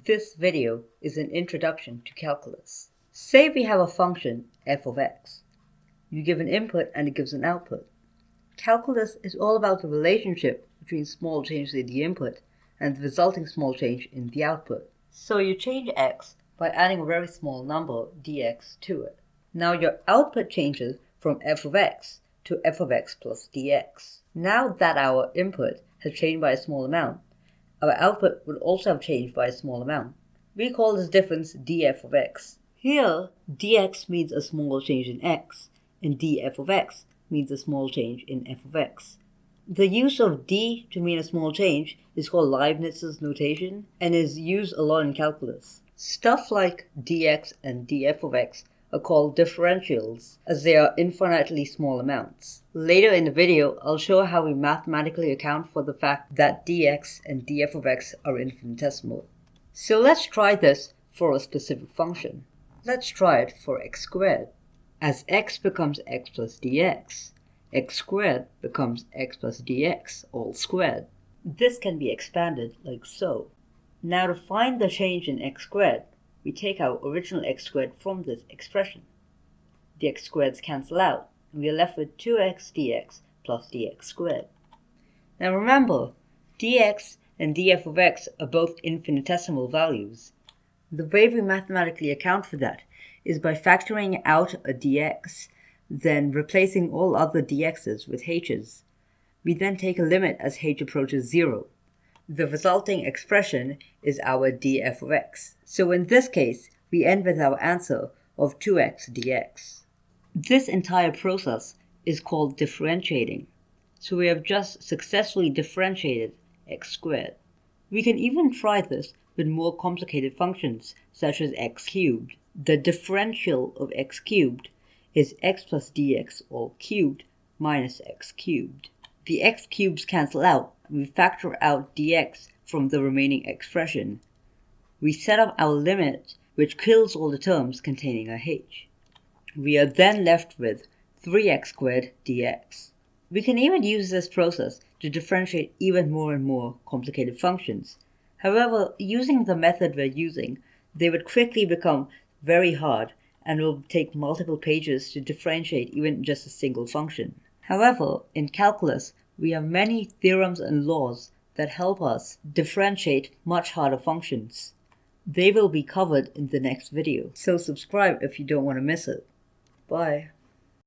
This video is an introduction to calculus. Say we have a function f of x. You give an input and it gives an output. Calculus is all about the relationship between small changes in the input and the resulting small change in the output. So you change x by adding a very small number dx to it. Now your output changes from f of x to f of x plus dx. Now that our input has changed by a small amount, our output would also have changed by a small amount. We call this difference df of x. Here, dx means a small change in x, and df of x means a small change in f of x. The use of d to mean a small change is called Leibniz's notation and is used a lot in calculus. Stuff like dx and df of x are called differentials, as they are infinitely small amounts. Later in the video, I'll show how we mathematically account for the fact that dx and df of x are infinitesimal. So let's try this for a specific function. Let's try it for x squared. As x becomes x plus dx, x squared becomes x plus dx all squared. This can be expanded like so. Now to find the change in x squared, we take our original x squared from this expression. The x squareds cancel out, and we are left with 2x dx plus dx squared. Now remember, dx and df of x are both infinitesimal values. The way we mathematically account for that is by factoring out a dx, then replacing all other dx's with h's. We then take a limit as h approaches 0. The resulting expression is our df of x. So in this case, we end with our answer of 2x dx. This entire process is called differentiating. So we have just successfully differentiated x squared. We can even try this with more complicated functions, such as x cubed. The differential of x cubed is x plus dx all cubed minus x cubed. The x cubes cancel out, and we factor out dx from the remaining expression. We set up our limit, which kills all the terms containing a h. We are then left with 3x squared dx. We can even use this process to differentiate even more and more complicated functions. However, using the method we're using, they would quickly become very hard and will take multiple pages to differentiate even just a single function. However, in calculus, we have many theorems and laws that help us differentiate much harder functions. They will be covered in the next video, so subscribe if you don't want to miss it. Bye.